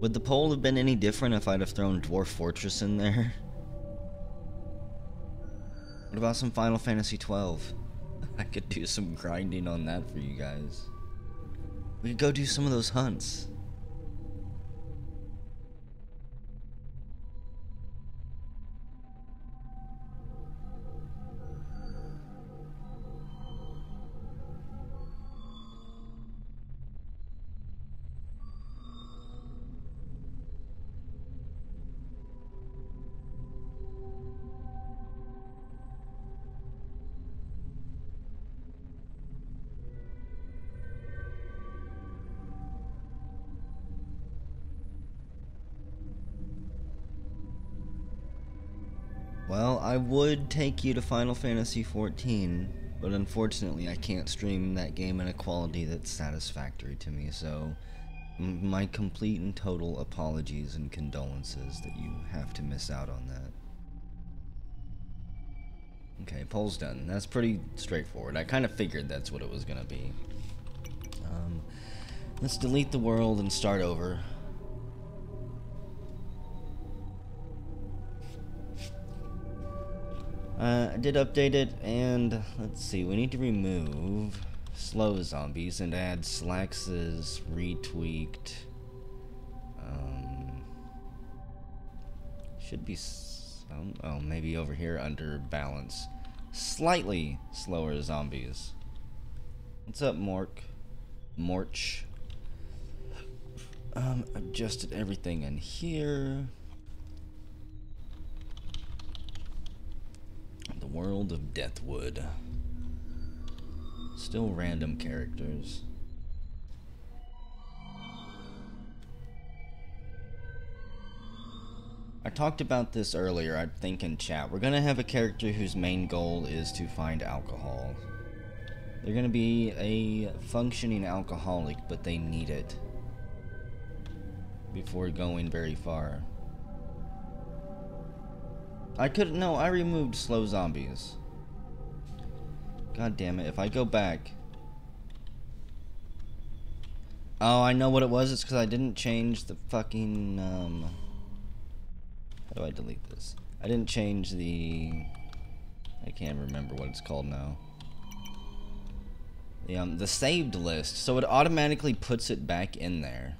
Would the poll have been any different if I'd have thrown Dwarf Fortress in there? What about some Final Fantasy 12? I could do some grinding on that for you guys. We could go do some of those hunts. Well, I would take you to Final Fantasy XIV, but unfortunately I can't stream that game in a quality that's satisfactory to me, so my complete and total apologies and condolences that you have to miss out on that. Okay, poll's done. That's pretty straightforward. I kind of figured that's what it was gonna be. Let's delete the world and start over. I did update it, and let's see, we need to remove slow zombies and add Slax's retweaked. Should be, oh, maybe over here under balance. Slightly slower zombies. What's up, Morch? Adjusted everything in here. The world of Deathwood. Still random characters. I talked about this earlier, I think in chat. We're gonna have a character whose main goal is to find alcohol. They're gonna be a functioning alcoholic, but they need it before going very far. No, I removed slow zombies. God damn it, if I go back. Oh, I know what it was, it's because I didn't change the fucking, how do I delete this? I didn't change the, I can't remember what it's called now. The saved list, so it automatically puts it back in there.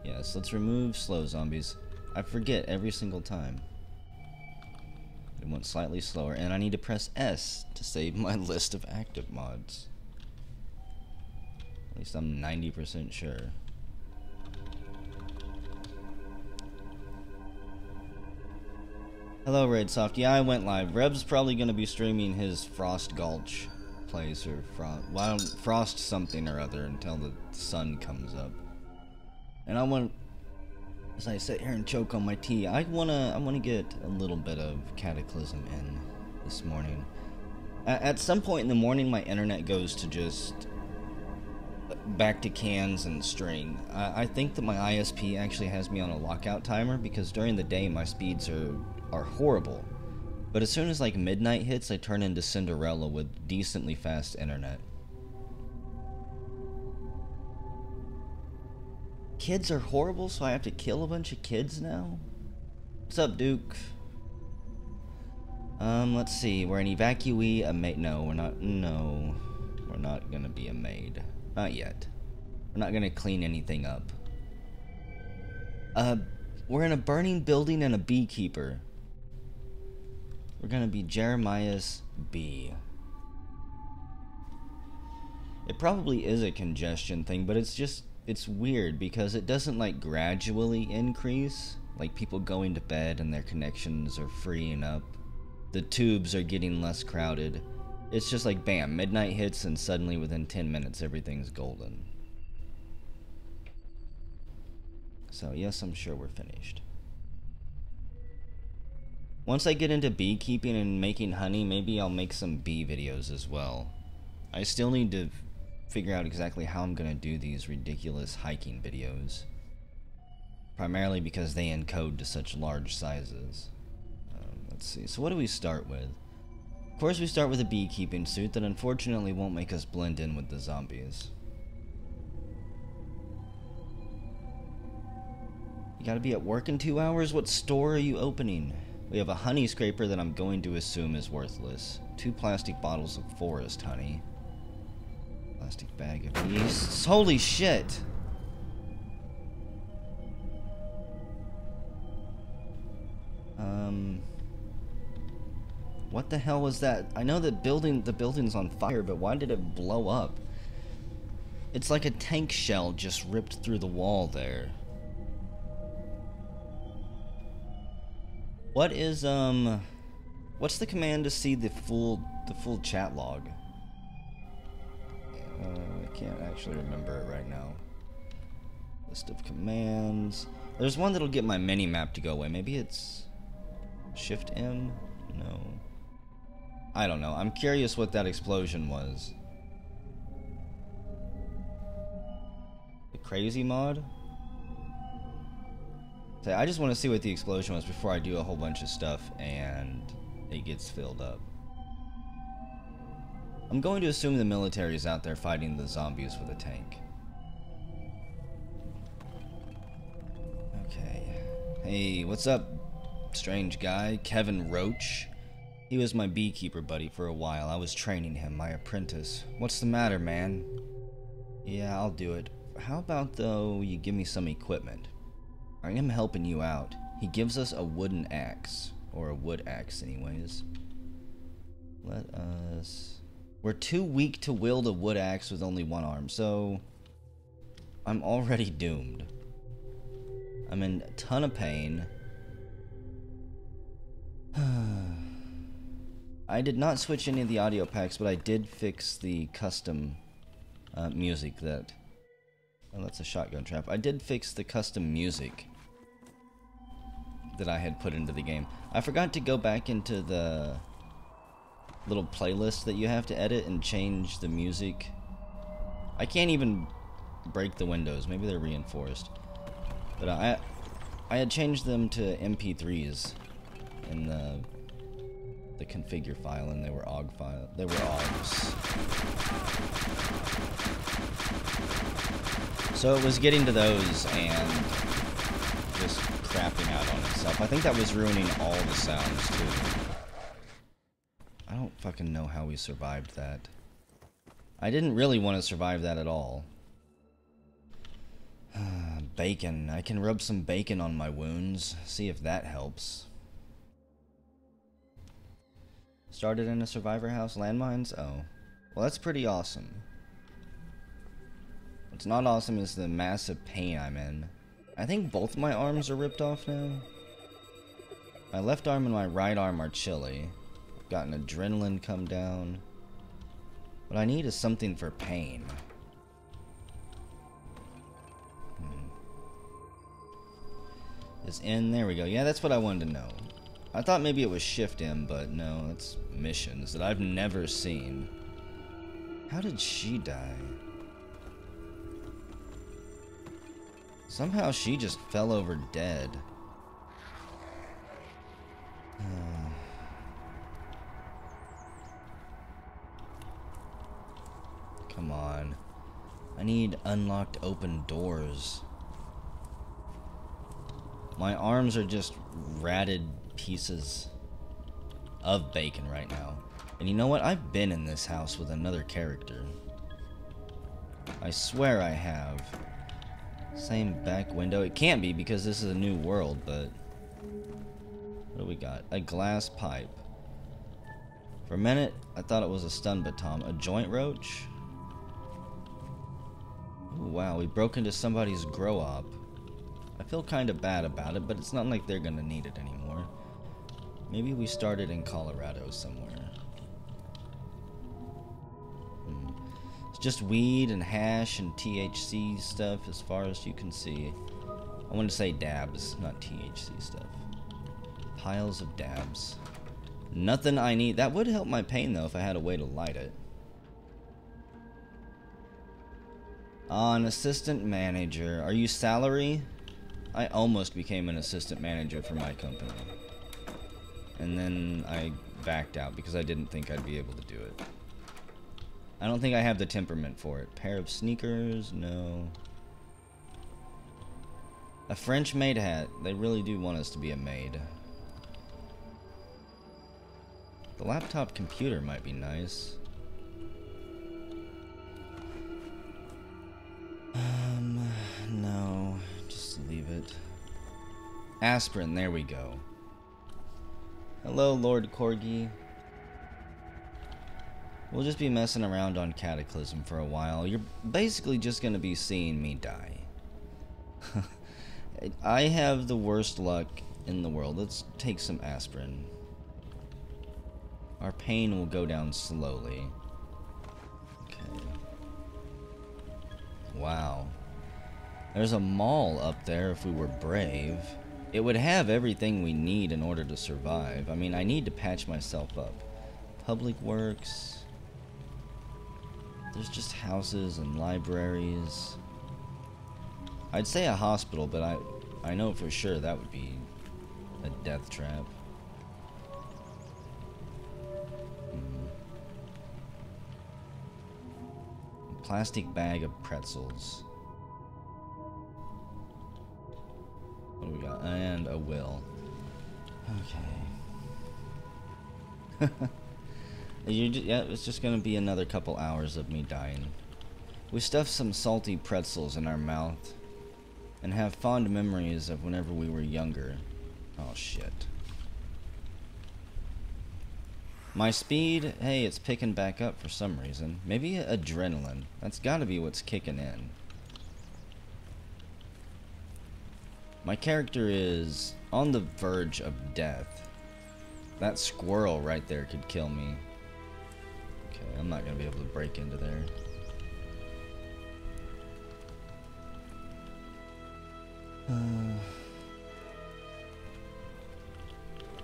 Yes, let's remove slow zombies. I forget every single time. It went slightly slower, and I need to press S to save my list of active mods. At least I'm 90% sure. Hello, Redsoft. Yeah, I went live. Reb's probably going to be streaming his Frost Gulch place, or Frost something or other until the sun comes up. And I want, as I sit here and choke on my tea, I wanna get a little bit of Cataclysm in this morning. At some point in the morning, my internet goes to just back to cans and string. I think that my ISP actually has me on a lockout timer because during the day my speeds are horrible. But as soon as like midnight hits, I turn into Cinderella with decently fast internet. Kids are horrible, so I have to kill a bunch of kids now? What's up, Duke? Let's see. We're an evacuee, a maid. No, we're not. No. We're not gonna be a maid. Not yet. We're not gonna clean anything up. We're in a burning building and a beekeeper. We're gonna be Jeremiah's bee. It probably is a congestion thing, but it's weird because it doesn't like gradually increase, like people going to bed and their connections are freeing up. The tubes are getting less crowded. It's just like bam, midnight hits and suddenly within 10 minutes everything's golden. So yes, I'm sure we're finished. Once I get into beekeeping and making honey, maybe I'll make some bee videos as well. I still need to figure out exactly how I'm gonna do these ridiculous hiking videos. Primarily because they encode to such large sizes. Let's see, so what do we start with? Of course we start with a beekeeping suit that unfortunately won't make us blend in with the zombies. You gotta be at work in 2 hours? What store are you opening? We have a honey scraper that I'm going to assume is worthless. 2 plastic bottles of forest honey. Plastic bag of yeast. Holy shit! What the hell was that? I know that the building's on fire, but why did it blow up? It's like a tank shell just ripped through the wall there. What is, what's the command to see the full chat log? I can't actually remember it right now. List of commands. There's one that'll get my mini-map to go away. Maybe it's Shift M? No. I don't know. I'm curious what that explosion was. The crazy mod? So I just want to see what the explosion was before I do a whole bunch of stuff and it gets filled up. I'm going to assume the military is out there fighting the zombies with a tank. Okay. Hey, what's up, strange guy? Kevin Roach? He was my beekeeper buddy for a while. I was training him, my apprentice. What's the matter, man? Yeah, I'll do it. How about, though, you give me some equipment? I am helping you out. He gives us a wooden axe. Or a wood axe, anyways. Let us... We're too weak to wield a wood axe with only one arm, so... I'm already doomed. I'm in a ton of pain. I did not switch any of the audio packs, but I did fix the custom music that... Oh, that's a shotgun trap. I did fix the custom music that I had put into the game. I forgot to go back into the little playlist that you have to edit and change the music. I can't even break the windows. Maybe they're reinforced. But I had changed them to MP3s in the configure file, and they were OGG file. They were OGGs. So it was getting to those and just crapping out on itself. I think that was ruining all the sounds too. I don't fucking know how we survived that. I didn't really want to survive that at all. Bacon. I can rub some bacon on my wounds. See if that helps. Started in a survivor house. Landmines? Oh. Well, that's pretty awesome. What's not awesome is the massive pain I'm in. I think both my arms are ripped off now. My left arm and my right arm are chilly. I've got an adrenaline come down. What I need is something for pain. Is in, there we go. Yeah, that's what I wanted to know. I thought maybe it was Shift M, but no, it's missions that I've never seen. How did she die? Somehow she just fell over dead. Come on. I need unlocked open doors. My arms are just ratted pieces of bacon right now. And you know what? I've been in this house with another character. I swear I have. Same back window. It can't be because this is a new world, but... What do we got? A glass pipe. For a minute, I thought it was a stun baton. A joint roach? Ooh, wow, we broke into somebody's grow op. I feel kind of bad about it, but it's not like they're gonna need it anymore. Maybe we started in Colorado somewhere. It's just weed and hash and THC stuff as far as you can see. I wanted to say dabs, not THC stuff. Piles of dabs. Nothing I need. That would help my pain though if I had a way to light it. An assistant manager. Are you salary? I almost became an assistant manager for my company. And then I backed out because I didn't think I'd be able to do it. I don't think I have the temperament for it. Pair of sneakers? No. A French maid hat. They really do want us to be a maid. The laptop computer might be nice. No. Just leave it. Aspirin, there we go. Hello, Lord Corgi. We'll just be messing around on Cataclysm for a while. You're basically just gonna be seeing me die. I have the worst luck in the world. Let's take some aspirin. Our pain will go down slowly. Okay. Wow. There's a mall up there if we were brave. It would have everything we need in order to survive. I mean, I need to patch myself up. Public works. There's just houses and libraries. I'd say a hospital, but I know for sure that would be a death trap. Plastic bag of pretzels. What do we got? And a will. Okay. Yeah, it's just gonna be another couple hours of me dying. We stuffed some salty pretzels in our mouth and have fond memories of whenever we were younger. Oh shit. My speed, hey, it's picking back up for some reason. Maybe adrenaline. That's gotta be what's kicking in. My character is on the verge of death. That squirrel right there could kill me. Okay, I'm not gonna be able to break into there.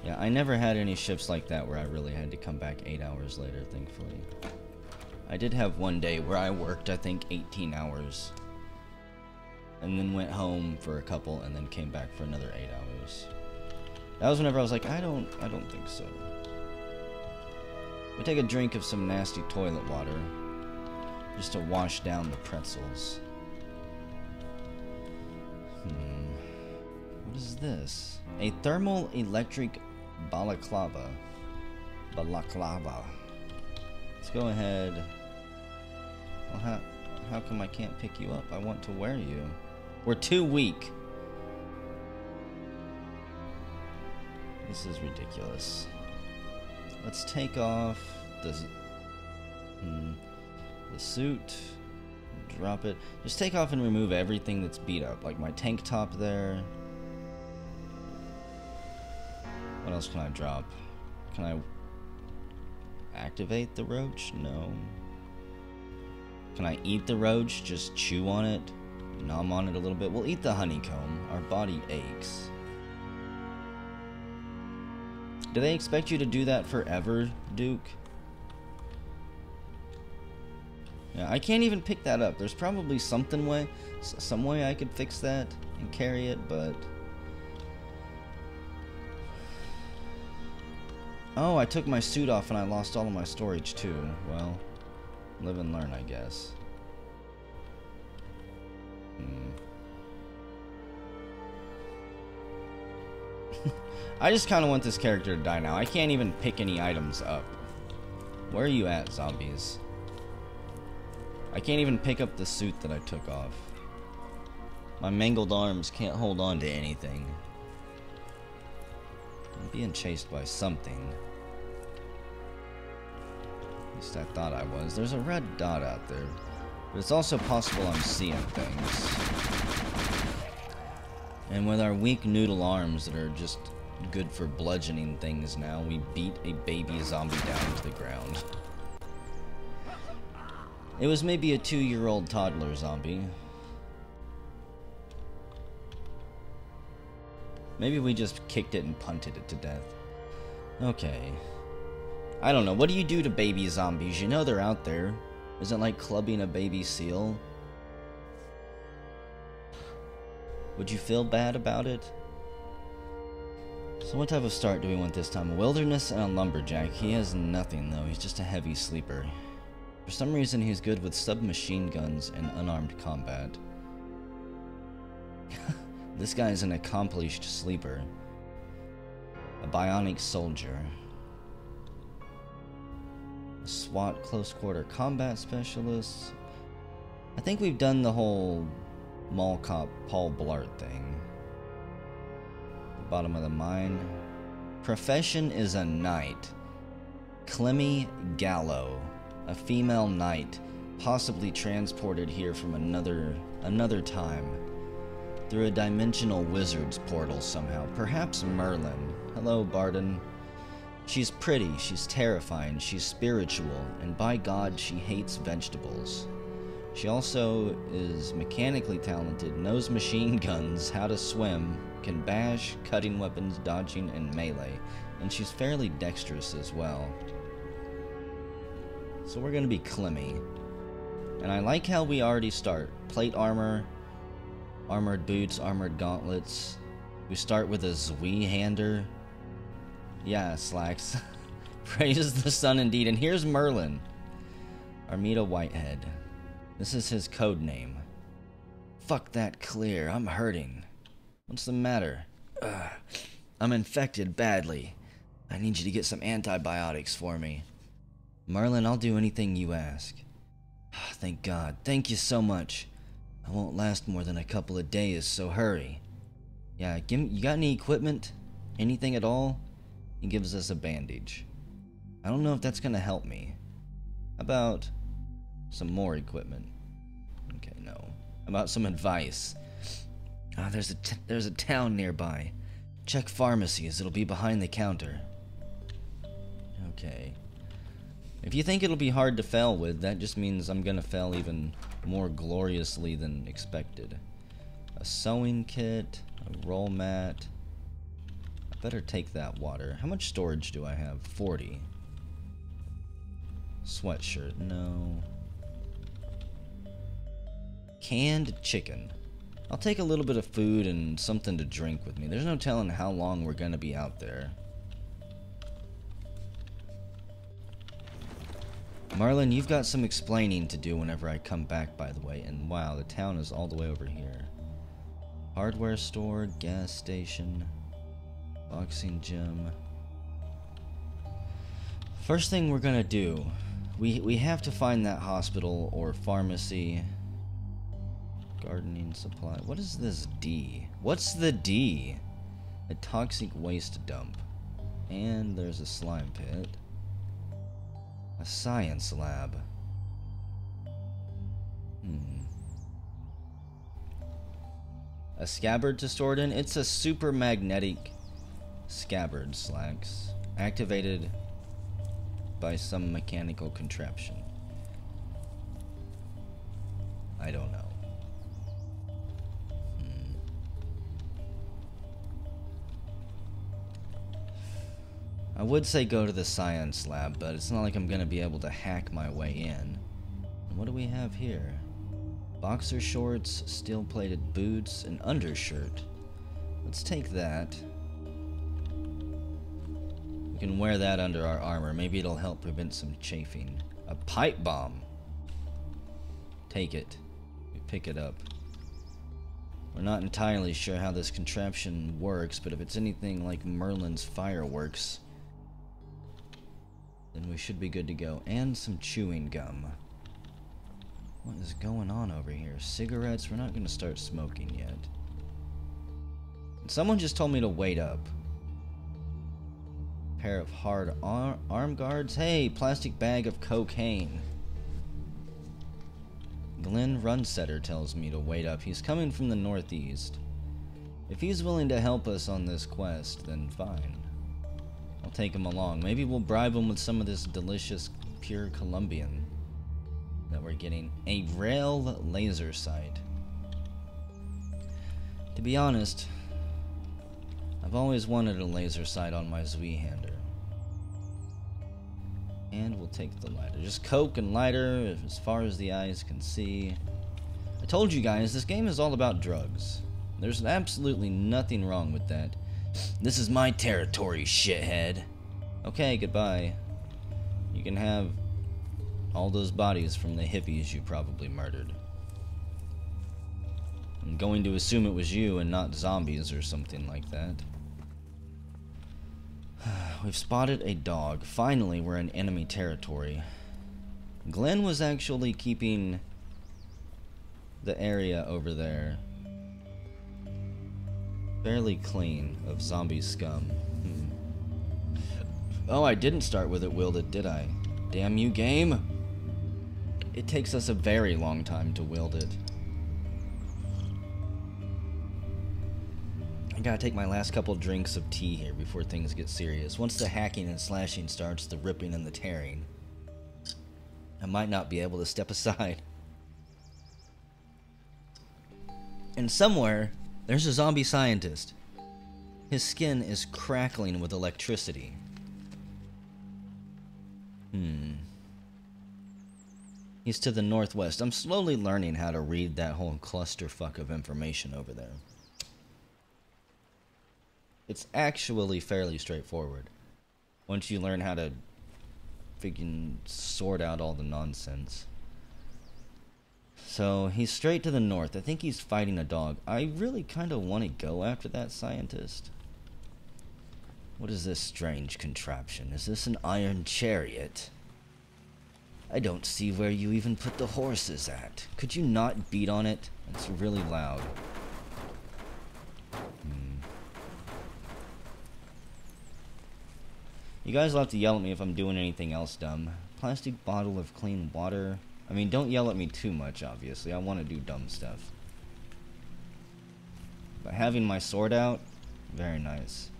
Yeah, I never had any shifts like that where I really had to come back 8 hours later, thankfully. I did have one day where I worked, I think, 18 hours. And then went home for a couple and then came back for another 8 hours. That was whenever I was like, I don't think so. We take a drink of some nasty toilet water just to wash down the pretzels. What is this? A thermal electric balaclava. Let's go ahead. Well, how come I can't pick you up? I want to wear you. We're too weak. This is ridiculous. Let's take off the suit. Drop it. Just take off and remove everything that's beat up. Like my tank top there. What else can I drop? Can I activate the roach? No. Can I eat the roach? Just chew on it? Nom on it a little bit? We'll eat the honeycomb. Our body aches. Do they expect you to do that forever, Duke? Yeah, I can't even pick that up. There's probably some way I could fix that and carry it, but... Oh, I took my suit off and I lost all of my storage too. Well, live and learn, I guess. I just kind of want this character to die now. I can't even pick any items up. Where are you at, zombies? I can't even pick up the suit that I took off. My mangled arms can't hold on to anything. I'm being chased by something. At least I thought I was. There's a red dot out there. But it's also possible I'm seeing things. And with our weak noodle arms that are just good for bludgeoning things now, we beat a baby zombie down to the ground. It was maybe a 2-year-old toddler zombie. Maybe we just kicked it and punted it to death. Okay. I don't know. What do you do to baby zombies? You know they're out there. Is it like clubbing a baby seal? Would you feel bad about it? So what type of start do we want this time? A wilderness and a lumberjack. He has nothing though. He's just a heavy sleeper. For some reason he's good with submachine guns and unarmed combat. This guy's an accomplished sleeper. A bionic soldier. A SWAT close quarter combat specialist. I think we've done the whole mall cop Paul Blart thing. Bottom of the mine. Profession is a knight. Clemmy Gallo. A female knight, possibly transported here from another time. Through a dimensional wizard's portal somehow. Perhaps Merlin. Hello, Barden. She's pretty, she's terrifying, she's spiritual, and by God, she hates vegetables. She also is mechanically talented, knows machine guns, how to swim, can bash, cutting weapons, dodging, and melee. And she's fairly dexterous as well. So we're gonna be Clemmy. And I like how we already start. Plate armor, armored boots, armored gauntlets. We start with a Zweihander. Yeah, Slacks. Praise the sun indeed. And here's Merlin. Armida Whitehead. This is his code name. Fuck that clear. I'm hurting. What's the matter? I'm infected badly. I need you to get some antibiotics for me. Merlin, I'll do anything you ask. Thank God. Thank you so much. I won't last more than a couple of days, so hurry. Yeah, you got any equipment? Anything at all? He gives us a bandage. I don't know if that's gonna help me. How about some more equipment? Okay, no. How about some advice? There's a town nearby. Check pharmacies. It'll be behind the counter. Okay. If you think it'll be hard to fail with, that just means I'm gonna fail even more gloriously than expected. A sewing kit, a roll mat. I better take that water. How much storage do I have? 40. Sweatshirt, no. Canned chicken. I'll take a little bit of food and something to drink with me. There's no telling how long we're gonna be out there. Marlon, you've got some explaining to do whenever I come back, by the way. And wow, the town is all the way over here. Hardware store, gas station, boxing gym. First thing we're gonna do, we have to find that hospital or pharmacy. Gardening supply. What is this D? What's the D? A toxic waste dump. And there's a slime pit. A science lab. A scabbard to store it in? It's a super magnetic scabbard, Slacks. Activated by some mechanical contraption. I don't know. I would say go to the science lab, but it's not like I'm gonna be able to hack my way in. And what do we have here? Boxer shorts, steel-plated boots, an undershirt. Let's take that. We can wear that under our armor. Maybe it'll help prevent some chafing. A pipe bomb. Take it. We pick it up. We're not entirely sure how this contraption works, but if it's anything like Merlin's fireworks, then we should be good to go. And some chewing gum. What is going on over here? Cigarettes? We're not going to start smoking yet. Someone just told me to wait up. Pair of hard arm guards. Hey, plastic bag of cocaine. Glenn Runsetter tells me to wait up. He's coming from the northeast. If he's willing to help us on this quest, then fine. I'll take him along. Maybe we'll bribe him with some of this delicious, pure Colombian that we're getting. A rail laser sight. To be honest, I've always wanted a laser sight on my Zweihander. And we'll take the lighter. Just coke and lighter as far as the eyes can see. I told you guys, this game is all about drugs. There's absolutely nothing wrong with that. This is my territory, shithead. Okay, goodbye. You can have all those bodies from the hippies you probably murdered. I'm going to assume it was you and not zombies or something like that. We've spotted a dog. Finally, we're in enemy territory. Glenn was actually keeping the area over there fairly clean of zombie scum. Oh, I didn't start with it wielded, did I? Damn you, game! It takes us a very long time to wield it. I gotta take my last couple drinks of tea here before things get serious. Once the hacking and slashing starts, the ripping and the tearing, I might not be able to step aside. And somewhere, there's a zombie scientist. His skin is crackling with electricity. He's to the northwest. I'm slowly learning how to read that whole clusterfuck of information over there. It's actually fairly straightforward once you learn how to freaking sort out all the nonsense. So he's straight to the north. I think he's fighting a dog. I really kind of want to go after that scientist. What is this strange contraption? Is this an iron chariot? I don't see where you even put the horses at. Could you not beat on it? It's really loud. You guys will have to yell at me if I'm doing anything else dumb. Plastic bottle of clean water. I mean, don't yell at me too much, obviously. I want to do dumb stuff. By having my sword out, very nice.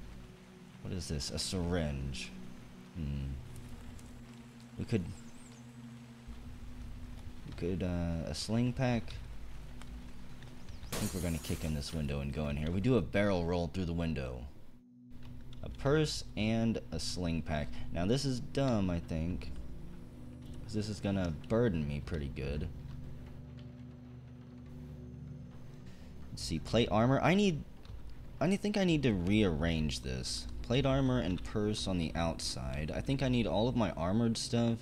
What is this? A syringe. We could, a sling pack. I think we're gonna kick in this window and go in here. We do a barrel roll through the window. A purse and a sling pack. Now this is dumb, I think, because this is gonna burden me pretty good. Let's see, plate armor. I think I need to rearrange this. Plate armor and purse on the outside. I think I need all of my armored stuff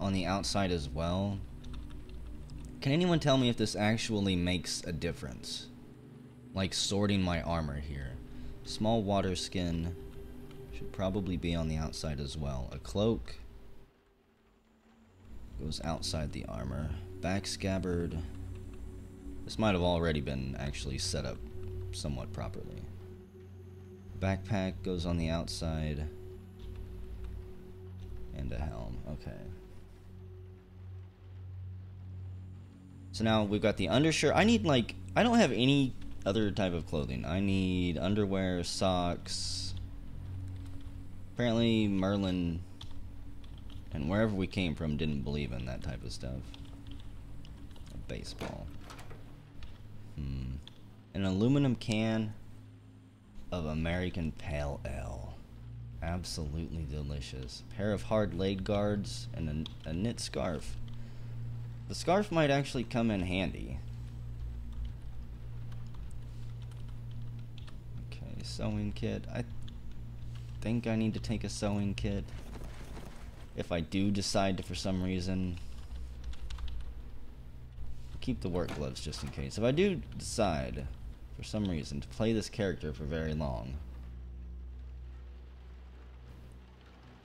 on the outside as well. Can anyone tell me if this actually makes a difference? Like sorting my armor here. Small water skin should probably be on the outside as well. A cloak goes outside the armor. Back scabbard. This might have already been actually set up somewhat properly. Backpack goes on the outside. And a helm. Okay. So now we've got the undershirt. I need, like, I don't have any other type of clothing. I need underwear, socks. Apparently Merlin and wherever we came from didn't believe in that type of stuff. A baseball. An aluminum can of American Pale Ale. Absolutely delicious. A pair of hard leg guards and a knit scarf. The scarf might actually come in handy. Okay, sewing kit. I think I need to take a sewing kit. If I do decide to, for some reason, keep the work gloves just in case. If I do decide, for some reason, to play this character for very long,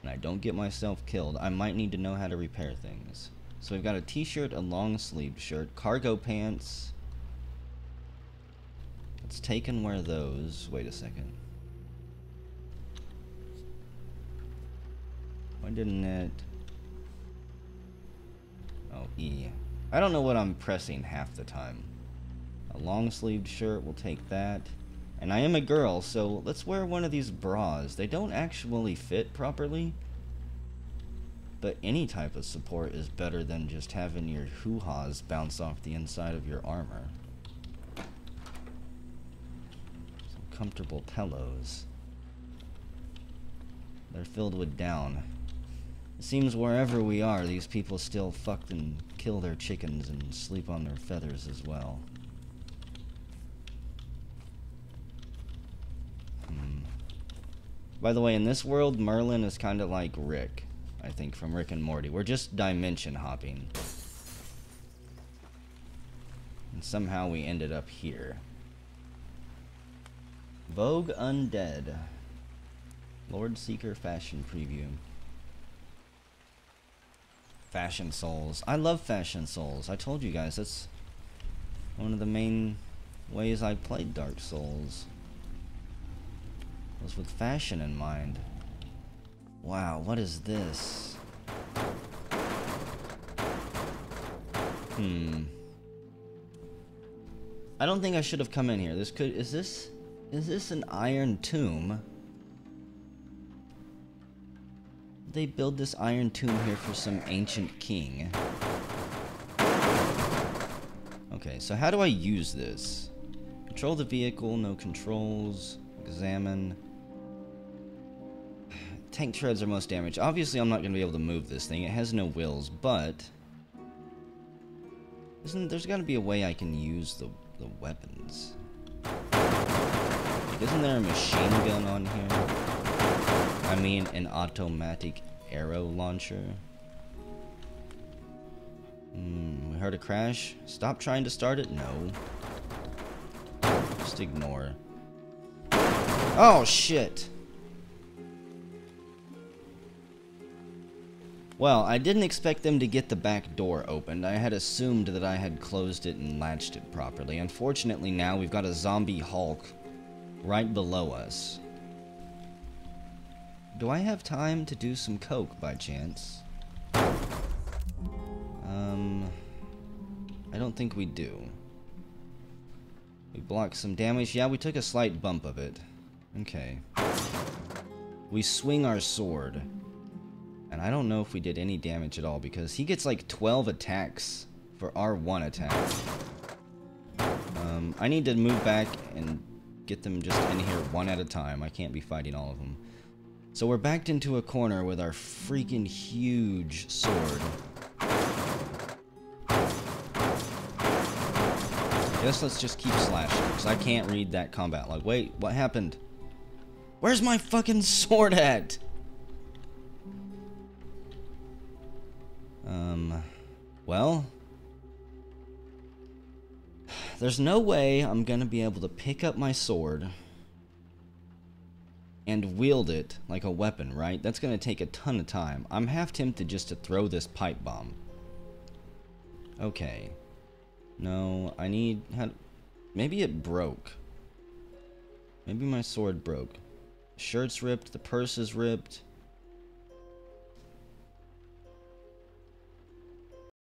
and I don't get myself killed, I might need to know how to repair things. So we've got a t-shirt, a long-sleeved shirt, cargo pants. Let's take and wear those. Wait a second. Why didn't it? Oh, E. I don't know what I'm pressing half the time. A long-sleeved shirt, we'll take that. And I am a girl, so let's wear one of these bras. They don't actually fit properly, but any type of support is better than just having your hoo-haws bounce off the inside of your armor. Some comfortable pillows. They're filled with down. It seems wherever we are, these people still fuck and kill their chickens and sleep on their feathers as well. By the way, in this world, Merlin is kind of like Rick, I think, from Rick and Morty. We're just dimension hopping. And somehow we ended up here. Vogue Undead. Lord Seeker Fashion Preview. Fashion Souls. I love Fashion Souls. I told you guys, that's one of the main ways I played Dark Souls. Was with fashion in mind. Wow, what is this? I don't think I should have come in here. Is this an iron tomb? They build this iron tomb here for some ancient king. Okay, so how do I use this? Control the vehicle, no controls. Examine. Tank treads are most damaged. Obviously, I'm not going to be able to move this thing. It has no wheels, but there's got to be a way I can use the weapons. Like, isn't there a machine gun on here? I mean, an automatic arrow launcher. We heard a crash. Stop trying to start it? No. Just ignore. Oh, shit. Well, I didn't expect them to get the back door opened. I had assumed that I had closed it and latched it properly. Unfortunately, now we've got a zombie Hulk right below us. Do I have time to do some coke by chance? I don't think we do. We blocked some damage. Yeah, we took a slight bump of it. Okay. We swing our sword. And I don't know if we did any damage at all, because he gets like 12 attacks for our one attack. I need to move back and get them just in here one at a time. I can't be fighting all of them. So we're backed into a corner with our freaking huge sword. I guess let's just keep slashing, because I can't read that combat log. Wait, what happened? Where's my fucking sword at? Well, there's no way I'm gonna be able to pick up my sword and wield it like a weapon, right? That's gonna take a ton of time. I'm half tempted just to throw this pipe bomb. Okay. No, I need... maybe it broke. Maybe my sword broke. The shirt's ripped, the purse is ripped.